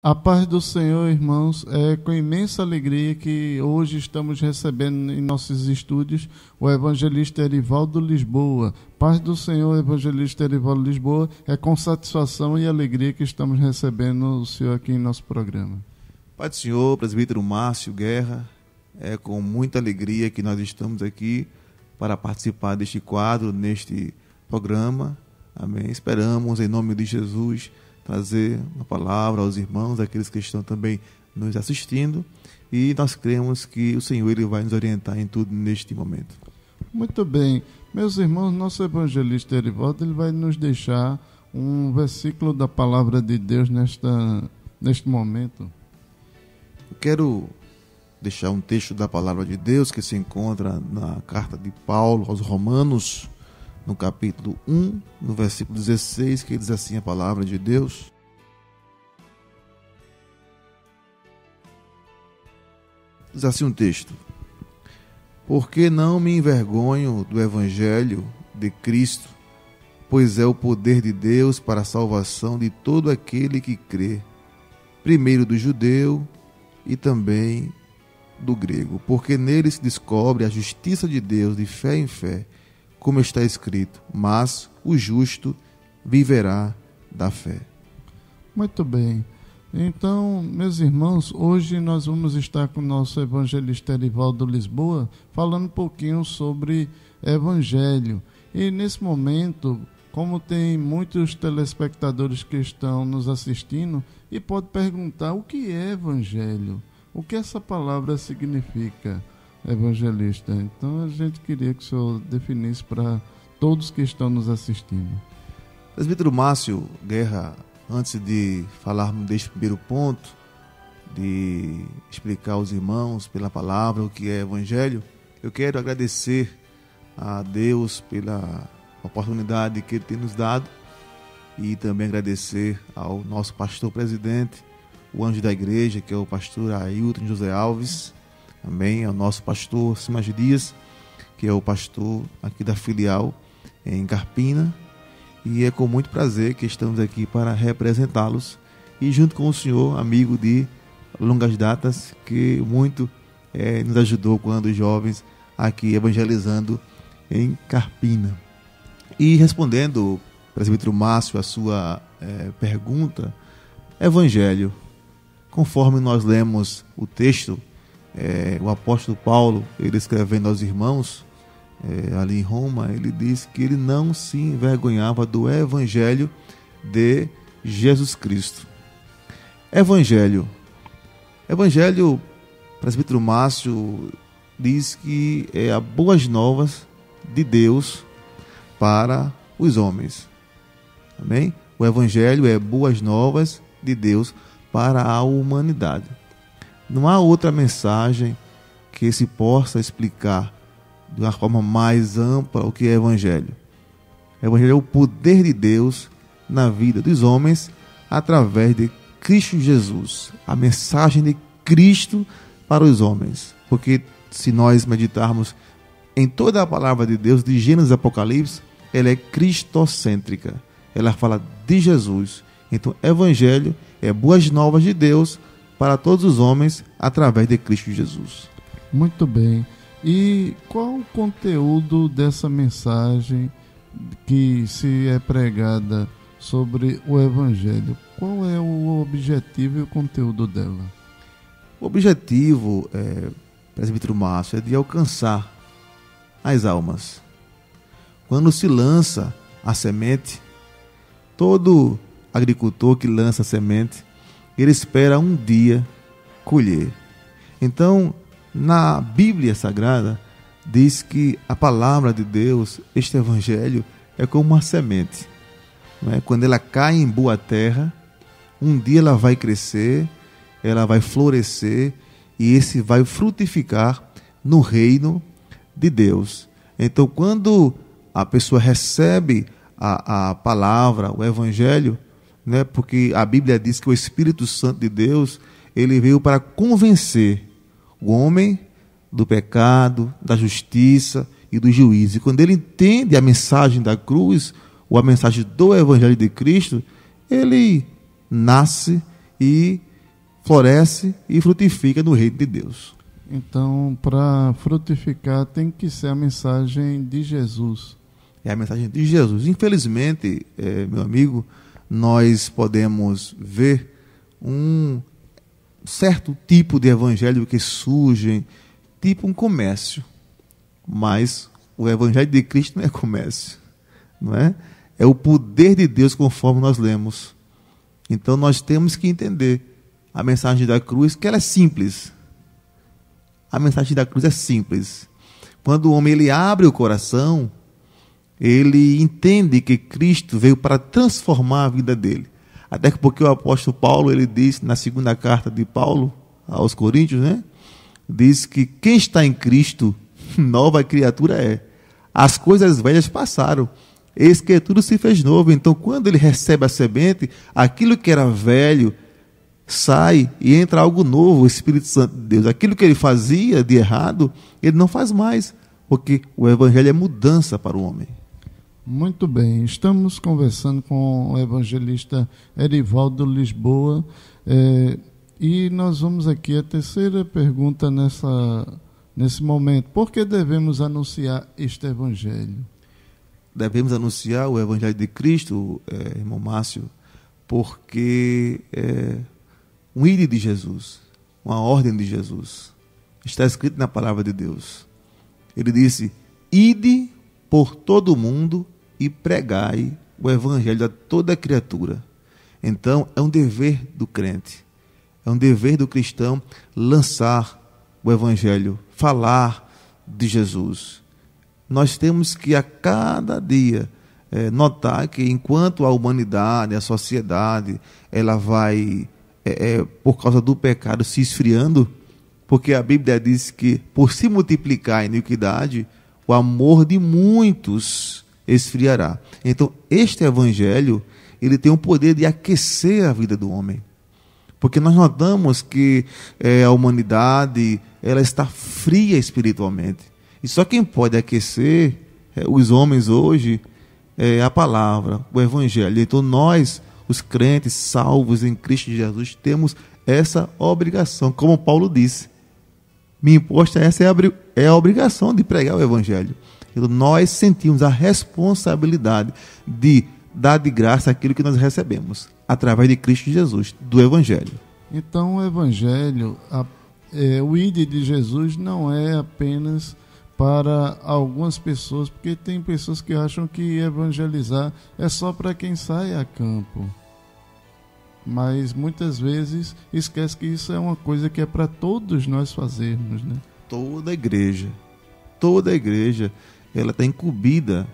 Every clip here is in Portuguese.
A paz do Senhor, irmãos, é com imensa alegria que hoje estamos recebendo em nossos estúdios o evangelista Erivaldo Lisboa. Paz do Senhor, evangelista Erivaldo Lisboa, é com satisfação e alegria que estamos recebendo o senhor aqui em nosso programa. Paz do Senhor, presbítero Márcio Guerra, é com muita alegria que nós estamos aqui para participar deste quadro, neste programa. Amém. Esperamos, em nome de Jesus, trazer uma palavra aos irmãos, aqueles que estão também nos assistindo, e nós cremos que o Senhor ele vai nos orientar em tudo neste momento. Muito bem, meus irmãos, nosso evangelista Erivaldo ele vai nos deixar um versículo da palavra de Deus neste momento. Eu quero deixar um texto da palavra de Deus que se encontra na carta de Paulo aos Romanos, no capítulo 1, no versículo 16, que diz assim a palavra de Deus. Diz assim um texto: porque não me envergonho do evangelho de Cristo, pois é o poder de Deus para a salvação de todo aquele que crê, primeiro do judeu e também do grego, porque nele se descobre a justiça de Deus de fé em fé, como está escrito, mas o justo viverá da fé. Muito bem. Então, meus irmãos, hoje nós vamos estar com o nosso evangelista Erivaldo Lisboa, falando um pouquinho sobre evangelho. E nesse momento, como tem muitos telespectadores que estão nos assistindo, e pode perguntar o que é evangelho? O que essa palavra significa? Evangelista. Então a gente queria que o senhor definisse para todos que estão nos assistindo. Presbítero Márcio Guerra, antes de falarmos deste primeiro ponto, de explicar aos irmãos pela palavra o que é evangelho, eu quero agradecer a Deus pela oportunidade que Ele tem nos dado e também agradecer ao nosso pastor presidente, o anjo da igreja, que é o pastor Ailton José Alves. Amém, ao nosso pastor Simas Dias, que é o pastor aqui da filial em Carpina, e é com muito prazer que estamos aqui para representá-los, e junto com o senhor, amigo de longas datas, que muito nos ajudou quando jovens aqui evangelizando em Carpina. E respondendo, presbítero Márcio, a sua pergunta, evangelho, conforme nós lemos o texto, o apóstolo Paulo, ele escrevendo aos irmãos ali em Roma, ele diz que ele não se envergonhava do evangelho de Jesus Cristo. Evangelho, presbítero Márcio diz que é a boas novas de Deus para os homens. Amém? O evangelho é boas novas de Deus para a humanidade. Não há outra mensagem que se possa explicar de uma forma mais ampla o que é evangelho. O evangelho é o poder de Deus na vida dos homens através de Cristo Jesus. A mensagem de Cristo para os homens. Porque se nós meditarmos em toda a palavra de Deus, de Gênesis a Apocalipse, ela é cristocêntrica. Ela fala de Jesus. Então, evangelho é boas novas de Deus para todos os homens, através de Cristo Jesus. Muito bem. E qual o conteúdo dessa mensagem que se é pregada sobre o Evangelho? Qual é o objetivo e o conteúdo dela? O objetivo, presbítero Márcio, é de alcançar as almas. Quando se lança a semente, todo agricultor que lança a semente, ele espera um dia colher. Então, na Bíblia Sagrada, diz que a palavra de Deus, este evangelho, é como uma semente. Não é? Quando ela cai em boa terra, um dia ela vai crescer, ela vai florescer, e esse vai frutificar no reino de Deus. Então, quando a pessoa recebe a palavra, o evangelho, né? Porque a Bíblia diz que o Espírito Santo de Deus, ele veio para convencer o homem do pecado, da justiça e do juízo. E quando ele entende a mensagem da cruz, ou a mensagem do Evangelho de Cristo, ele nasce e floresce e frutifica no reino de Deus. Então, para frutificar, tem que ser a mensagem de Jesus. É a mensagem de Jesus. Infelizmente, meu amigo, nós podemos ver um certo tipo de evangelho que surge, tipo um comércio. Mas o evangelho de Cristo não é comércio, não é? É o poder de Deus, conforme nós lemos. Então nós temos que entender a mensagem da cruz, que ela é simples. A mensagem da cruz é simples. Quando o homem ele abre o coração, ele entende que Cristo veio para transformar a vida dele. Até porque o apóstolo Paulo, ele diz na segunda carta de Paulo aos Coríntios, né? Diz que quem está em Cristo, nova criatura é. As coisas velhas passaram, eis que tudo se fez novo. Então, quando ele recebe a semente, aquilo que era velho sai e entra algo novo, o Espírito Santo de Deus. Aquilo que ele fazia de errado, ele não faz mais, porque o evangelho é mudança para o homem. Muito bem, estamos conversando com o evangelista Erivaldo Lisboa, e nós vamos aqui a terceira pergunta nesse momento. Por que devemos anunciar este evangelho? Devemos anunciar o evangelho de Cristo, irmão Márcio, porque um ide de Jesus, uma ordem de Jesus. Está escrito na palavra de Deus. Ele disse: ide por todo o mundo e pregai o evangelho a toda criatura. Então, é um dever do crente, é um dever do cristão lançar o evangelho, falar de Jesus. Nós temos que a cada dia notar que enquanto a humanidade, a sociedade, ela vai, por causa do pecado, se esfriando, porque a Bíblia diz que por se multiplicar a iniquidade, o amor de muitos esfriará. Então, este evangelho, ele tem o poder de aquecer a vida do homem. Porque nós notamos que a humanidade, ela está fria espiritualmente. E só quem pode aquecer os homens hoje é a palavra, o evangelho. Então nós, os crentes salvos em Cristo Jesus, temos essa obrigação. Como Paulo disse, me imposta essa é a obrigação de pregar o evangelho. Então nós sentimos a responsabilidade de dar de graça aquilo que nós recebemos, através de Cristo Jesus, do evangelho. Então o evangelho, o ide de Jesus não é apenas para algumas pessoas, porque tem pessoas que acham que evangelizar é só para quem sai a campo. Mas muitas vezes esquece que isso é uma coisa que é para todos nós fazermos, né? Toda igreja, ela está incumbida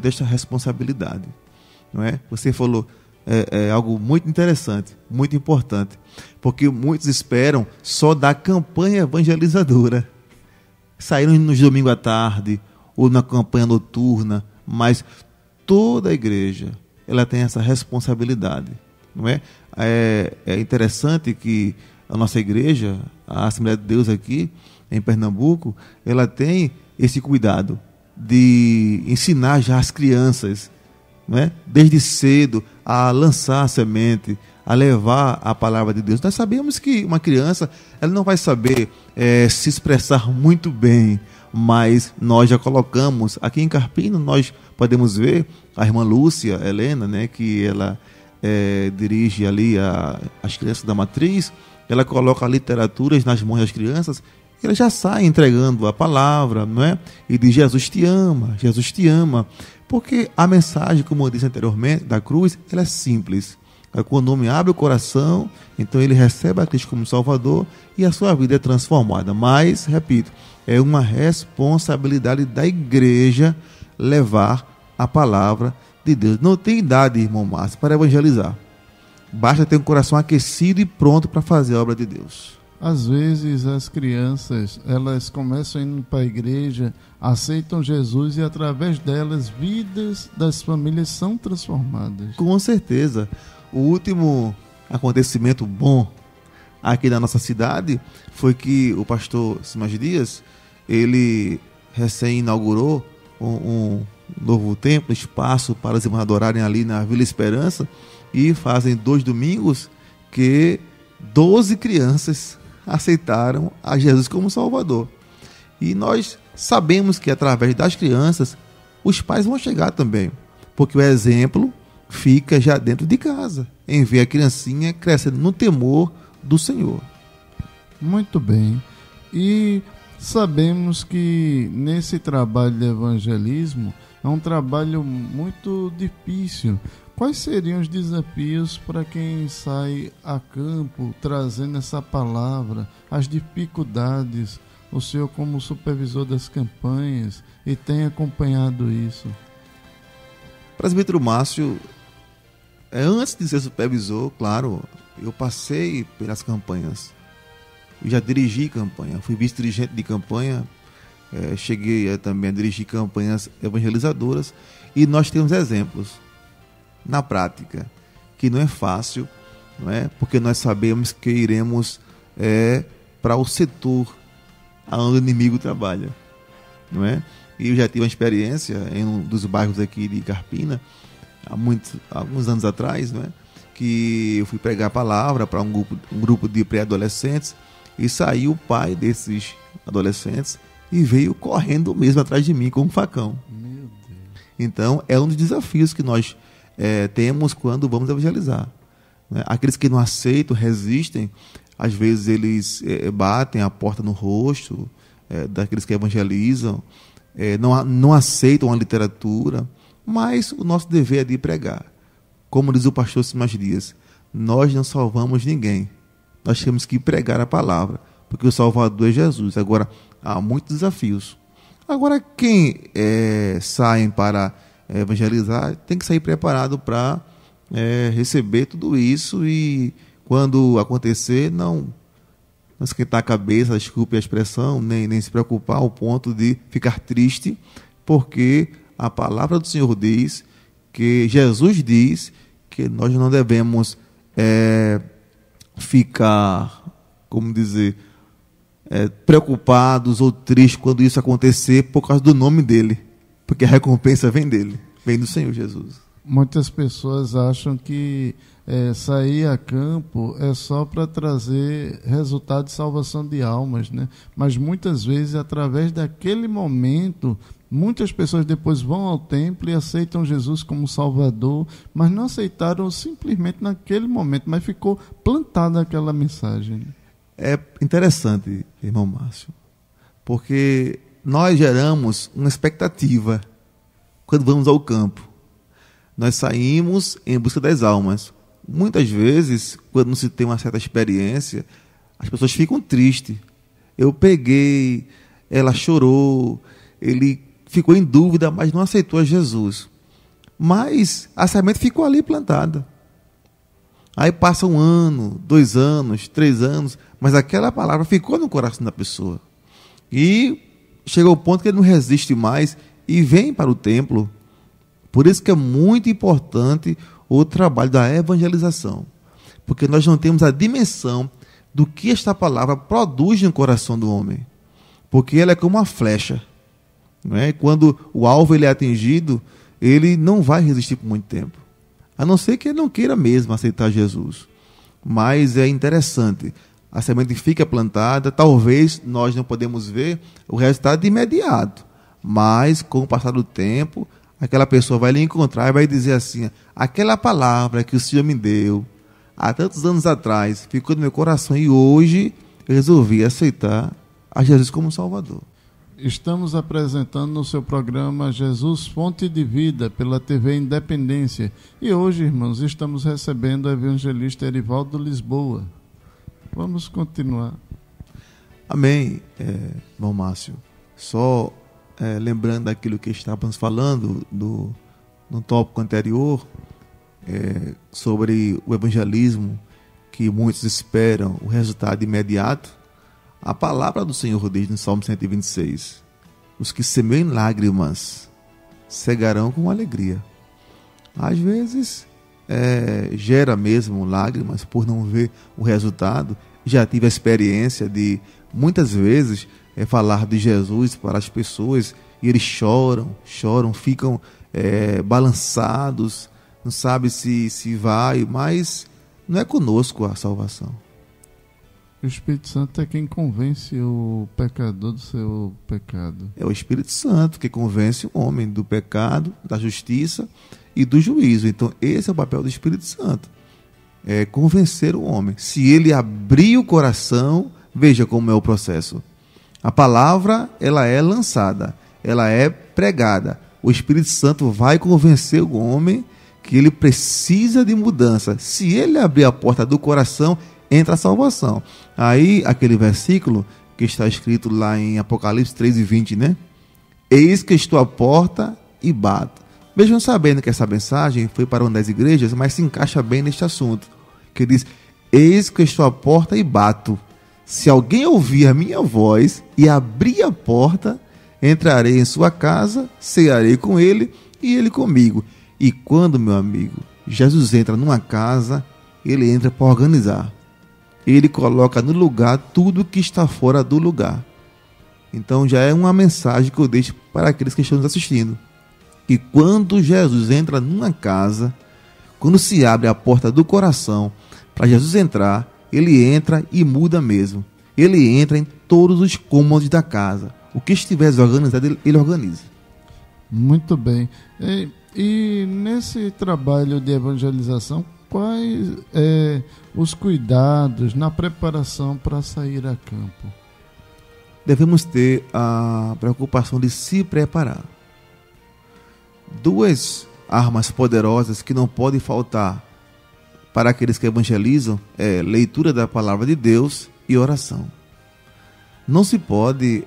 desta responsabilidade, não é? Você falou algo muito interessante, muito importante, porque muitos esperam só da campanha evangelizadora, saíram nos domingos à tarde ou na campanha noturna, mas toda a igreja ela tem essa responsabilidade, não é? É interessante que a nossa igreja, a Assembleia de Deus aqui em Pernambuco, ela tem esse cuidado de ensinar já as crianças, não é? Desde cedo, a lançar a semente, a levar a palavra de Deus. Nós sabemos que uma criança ela não vai saber se expressar muito bem, mas nós já colocamos, aqui em Carpina, nós podemos ver a irmã Lúcia Helena, né, que ela dirige ali as crianças da matriz, ela coloca literaturas nas mãos das crianças, ela já sai entregando a palavra, não é? E diz: Jesus te ama, porque a mensagem, como eu disse anteriormente, da cruz, ela é simples. Quando o homem abre o coração, então ele recebe a Cristo como Salvador e a sua vida é transformada. Mas, repito, é uma responsabilidade da igreja levar a palavra de Deus. Não tem idade, irmão Márcio, para evangelizar. Basta ter um coração aquecido e pronto para fazer a obra de Deus. Às vezes as crianças, elas começam indo para a igreja, aceitam Jesus e através delas, vidas das famílias são transformadas. Com certeza. O último acontecimento bom aqui na nossa cidade foi que o pastor Simas Dias, ele recém-inaugurou um novo templo, espaço para os irmãos adorarem ali na Vila Esperança, e fazem 2 domingos que 12 crianças aceitaram a Jesus como Salvador. E nós sabemos que através das crianças, os pais vão chegar também, porque o exemplo fica já dentro de casa, em ver a criancinha crescendo no temor do Senhor. Muito bem. E sabemos que nesse trabalho de evangelismo é um trabalho muito difícil. Quais seriam os desafios para quem sai a campo trazendo essa palavra, as dificuldades? O senhor, como supervisor das campanhas, e tem acompanhado isso. Presbítero Márcio, antes de ser supervisor, claro, eu passei pelas campanhas. Eu já dirigi campanha, fui vice-dirigente de campanha, cheguei também a dirigir campanhas evangelizadoras, e nós temos exemplos na prática, que não é fácil, não é? Porque nós sabemos que iremos para o setor onde o inimigo trabalha, não é? E eu já tive uma experiência em um dos bairros aqui de Carpina, há alguns anos atrás, não é? Que eu fui pregar a palavra para um grupo de pré-adolescentes, e saiu o pai desses adolescentes e veio correndo mesmo atrás de mim com um facão. Meu Deus. Então, é um dos desafios que nós temos quando vamos evangelizar, né? Aqueles que não aceitam, resistem, às vezes eles batem a porta no rosto daqueles que evangelizam, não aceitam a literatura, mas o nosso dever é de pregar. Como diz o pastor Simas Dias, nós não salvamos ninguém, nós temos que pregar a palavra, porque o Salvador é Jesus. Agora, há muitos desafios. Agora, quem sai para evangelizar tem que sair preparado para receber tudo isso, e quando acontecer, não esquentar a cabeça, desculpe a expressão, nem se preocupar ao ponto de ficar triste, porque a palavra do Senhor diz, que Jesus diz, que nós não devemos ficar, como dizer, preocupados ou tristes quando isso acontecer por causa do nome dele, porque a recompensa vem dele, vem do Senhor Jesus. Muitas pessoas acham que sair a campo é só para trazer resultado de salvação de almas, né? Mas muitas vezes, através daquele momento, muitas pessoas depois vão ao templo e aceitam Jesus como Salvador, mas não aceitaram simplesmente naquele momento, mas ficou plantada aquela mensagem. É interessante, irmão Márcio, porque nós geramos uma expectativa quando vamos ao campo. Nós saímos em busca das almas. Muitas vezes, quando não se tem uma certa experiência, as pessoas ficam tristes. Eu peguei, ela chorou, ele ficou em dúvida, mas não aceitou a Jesus. Mas a semente ficou ali plantada. Aí passa 1 ano, 2 anos, 3 anos, mas aquela palavra ficou no coração da pessoa. E chega ao ponto que ele não resiste mais e vem para o templo. Por isso que é muito importante o trabalho da evangelização, porque nós não temos a dimensão do que esta palavra produz no coração do homem, porque ela é como uma flecha, não é? Quando o alvo ele é atingido, ele não vai resistir por muito tempo, a não ser que ele não queira mesmo aceitar Jesus. Mas é interessante, a semente fica plantada, talvez nós não podemos ver o resultado de imediato, mas com o passar do tempo, aquela pessoa vai lhe encontrar e vai dizer assim: aquela palavra que o Senhor me deu há tantos anos atrás ficou no meu coração e hoje eu resolvi aceitar a Jesus como Salvador. Estamos apresentando no seu programa Jesus Fonte de Vida pela TV Independência. E hoje, irmãos, estamos recebendo o evangelista Erivaldo Lisboa. Vamos continuar. Amém, irmão Márcio. Só lembrando daquilo que estávamos falando no tópico anterior, sobre o evangelismo, que muitos esperam o resultado imediato. A palavra do Senhor diz no Salmo 126: os que semeiam em lágrimas cegarão com alegria. Às vezes gera mesmo lágrimas por não ver o resultado. Já tive a experiência de muitas vezes falar de Jesus para as pessoas e eles choram, ficam balançados, não sabe se vai, mas não é conosco a salvação. O Espírito Santo é quem convence o pecador do seu pecado. É o Espírito Santo que convence o homem do pecado, da justiça e do juízo. Então, esse é o papel do Espírito Santo. É convencer o homem. Se ele abrir o coração, veja como é o processo. A palavra, ela é lançada, ela é pregada. O Espírito Santo vai convencer o homem que ele precisa de mudança. Se ele abrir a porta do coração, entra a salvação. Aí, aquele versículo que está escrito lá em Apocalipse 3:20, né? Eis que estou à porta e bato. Vejam, sabendo que essa mensagem foi para uma das igrejas, mas se encaixa bem neste assunto, que diz, eis que estou à porta e bato. Se alguém ouvir a minha voz e abrir a porta, entrarei em sua casa, cearei com ele e ele comigo. E quando, meu amigo, Jesus entra numa casa, ele entra para organizar. Ele coloca no lugar tudo que está fora do lugar. Então já é uma mensagem que eu deixo para aqueles que estão nos assistindo. Que quando Jesus entra numa casa, quando se abre a porta do coração para Jesus entrar, ele entra e muda mesmo. Ele entra em todos os cômodos da casa. O que estiver desorganizado, ele organiza. Muito bem. E nesse trabalho de evangelização, quais os cuidados na preparação para sair a campo? Devemos ter a preocupação de se preparar. Duas armas poderosas que não podem faltar para aqueles que evangelizam é leitura da palavra de Deus e oração. Não se pode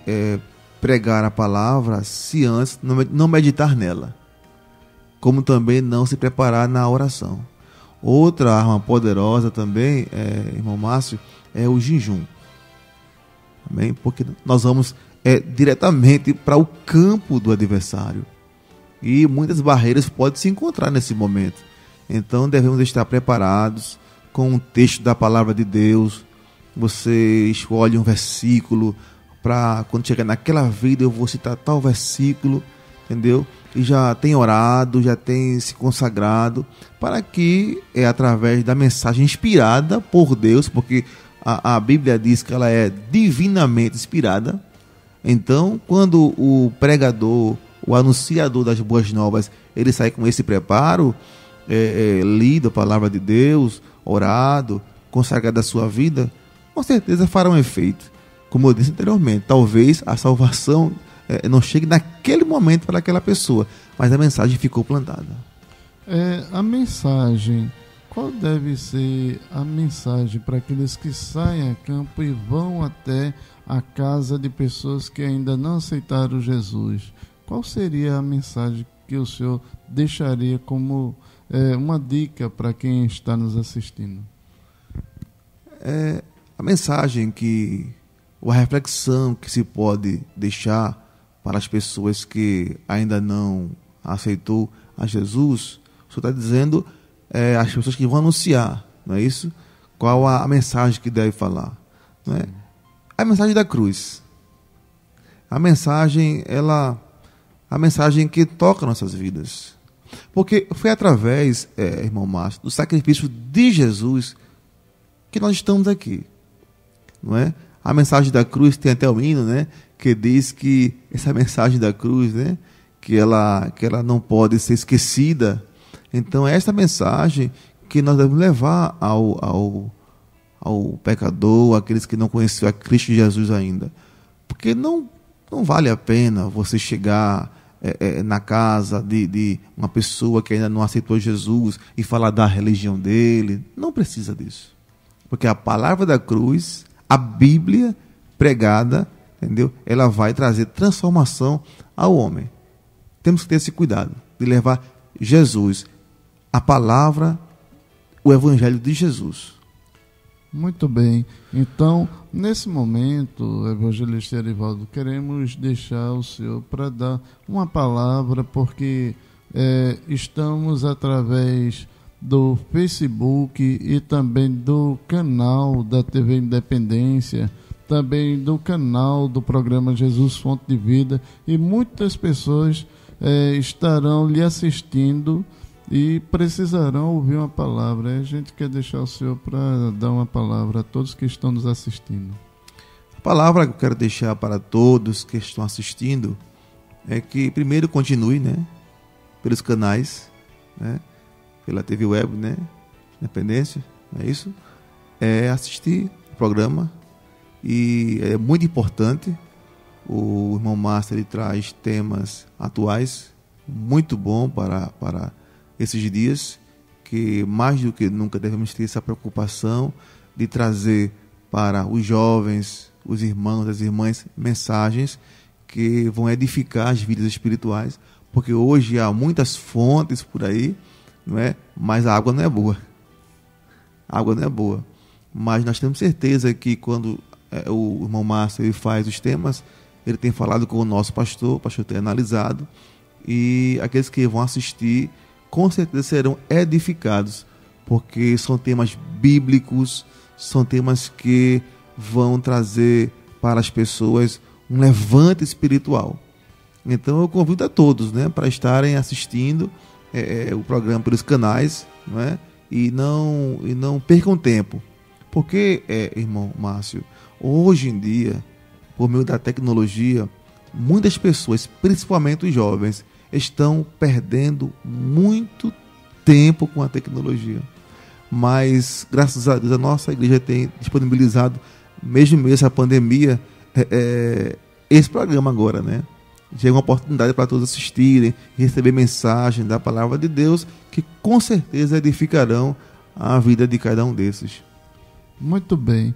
pregar a palavra se antes não meditar nela, como também não se preparar na oração. Outra arma poderosa também, irmão Márcio, é o jejum. Amém? Porque nós vamos diretamente para o campo do adversário. E muitas barreiras podem se encontrar nesse momento. Então devemos estar preparados com um texto da palavra de Deus. Você escolhe um versículo para quando chegar naquela vida eu vou citar tal versículo, entendeu? E já tem orado, já tem se consagrado, para que através da mensagem inspirada por Deus, porque a Bíblia diz que ela é divinamente inspirada. Então, quando o pregador, o anunciador das boas novas, ele sai com esse preparo, lido a palavra de Deus, orado, consagrado a sua vida, com certeza fará um efeito. Como eu disse anteriormente, talvez a salvação não chegue naquele momento para aquela pessoa, mas a mensagem ficou plantada. A mensagem, qual deve ser a mensagem para aqueles que saem a campo e vão até a casa de pessoas que ainda não aceitaram Jesus? Qual seria a mensagem que o senhor deixaria como uma dica para quem está nos assistindo? A mensagem ou a reflexão que se pode deixar para as pessoas que ainda não aceitou a Jesus, o senhor está dizendo as pessoas que vão anunciar, não é isso? Qual a mensagem que deve falar? Não é? A mensagem da cruz. A mensagem que toca nossas vidas. Porque foi através, irmão Márcio, do sacrifício de Jesus que nós estamos aqui. Não é? A mensagem da cruz tem até o hino, né, que diz que essa mensagem da cruz, né, que ela não pode ser esquecida. Então, é esta mensagem que nós devemos levar ao pecador, aqueles que não conheceram a Cristo Jesus ainda. Porque não vale a pena você chegar na casa de uma pessoa que ainda não aceitou Jesus e falar da religião dele. Não precisa disso. Porque a palavra da cruz, a Bíblia pregada, entendeu? Ela vai trazer transformação ao homem. Temos que ter esse cuidado de levar Jesus, a palavra, o evangelho de Jesus. Muito bem. Então, nesse momento, evangelista Erivaldo, queremos deixar o senhor para dar uma palavra, porque estamos através do Facebook e também do canal da TV Independência, também do canal do programa Jesus Fonte de Vida, e muitas pessoas estarão lhe assistindo e precisarão ouvir uma palavra. A gente quer deixar o Senhor para dar uma palavra a todos que estão nos assistindo. A palavra que eu quero deixar para todos que estão assistindo é que primeiro continue, né, pelos canais, né, pela TV Web, né, Independência, é isso? É assistir o programa, e é muito importante. O irmão Márcio, ele traz temas atuais, muito bom para esses dias, que mais do que nunca devemos ter essa preocupação de trazer para os jovens, os irmãos, as irmãs, mensagens que vão edificar as vidas espirituais, porque hoje há muitas fontes por aí, não é? Mas a água não é boa. A água não é boa. Mas nós temos certeza que quando o irmão Márcio ele faz os temas, ele tem falado com o nosso pastor, o pastor tem analisado, e aqueles que vão assistir com certeza serão edificados, porque são temas bíblicos, são temas que vão trazer para as pessoas um levante espiritual. Então eu convido a todos, né, para estarem assistindo o programa pelos canais, não é? E não percam tempo, porque, irmão Márcio, hoje em dia, por meio da tecnologia, muitas pessoas, principalmente os jovens, estão perdendo muito tempo com a tecnologia. Mas, graças a Deus, a nossa igreja tem disponibilizado, mesmo essa pandemia, esse programa agora, né? Já é uma oportunidade para todos assistirem, receber mensagem da palavra de Deus, que com certeza edificarão a vida de cada um desses. Muito bem.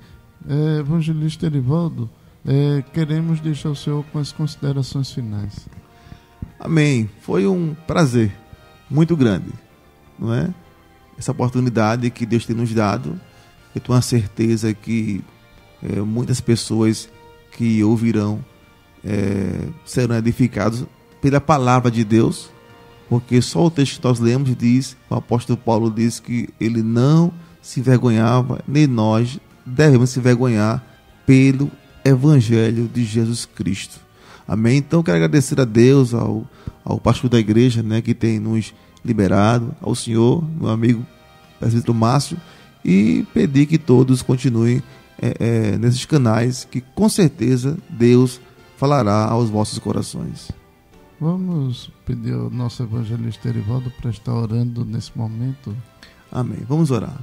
Evangelista Erivaldo, queremos deixar o senhor com as considerações finais. Amém. Foi um prazer muito grande, não é? Essa oportunidade que Deus tem nos dado. Eu tenho a certeza que muitas pessoas que ouvirão serão edificados pela palavra de Deus, porque só o texto que nós lemos diz, o apóstolo Paulo diz que ele não se envergonhava, nem nós devemos se envergonhar pelo Evangelho de Jesus Cristo. Amém? Então quero agradecer a Deus, ao pastor da igreja, né, que tem nos liberado, ao senhor, meu amigo presbítero Márcio, e pedir que todos continuem nesses canais, que com certeza Deus falará aos vossos corações. Vamos pedir ao nosso evangelista Erivaldo para estar orando nesse momento. Amém. Vamos orar.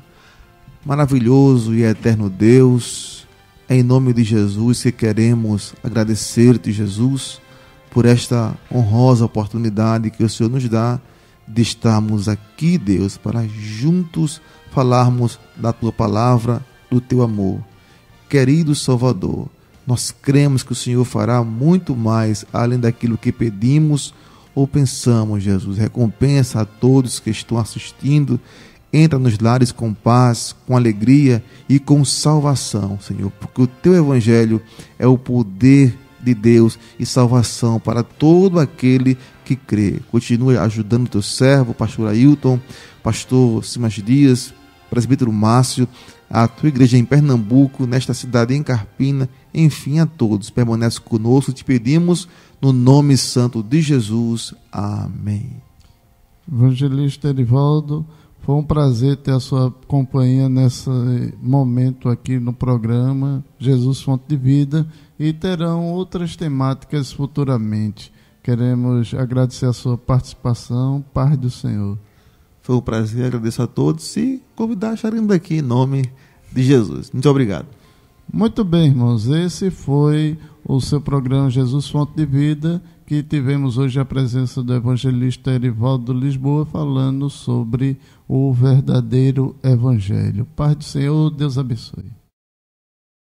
Maravilhoso e eterno Deus, em nome de Jesus que queremos agradecer-te, Jesus, por esta honrosa oportunidade que o Senhor nos dá de estarmos aqui, Deus, para juntos falarmos da tua palavra, do teu amor. Querido Salvador, nós cremos que o Senhor fará muito mais além daquilo que pedimos ou pensamos, Jesus. Recompensa a todos que estão assistindo. Entra nos lares com paz, com alegria e com salvação, Senhor, porque o teu evangelho é o poder de Deus e salvação para todo aquele que crê. Continue ajudando o teu servo, pastor Ailton, pastor Simas Dias, presbítero Márcio, a tua igreja em Pernambuco, nesta cidade em Carpina, enfim, a todos. Permanece conosco, te pedimos no nome santo de Jesus. Amém. Evangelista Erivaldo, foi um prazer ter a sua companhia nesse momento aqui no programa Jesus Fonte de Vida, e terão outras temáticas futuramente. Queremos agradecer a sua participação. Paz do Senhor. Foi um prazer, agradeço a todos e convidar a estarem aqui em nome de Jesus. Muito obrigado. Muito bem, irmãos, esse foi o seu programa Jesus Fonte de Vida, que tivemos hoje a presença do evangelista Erivaldo Lisboa falando sobre o verdadeiro evangelho. Paz do Senhor, Deus abençoe.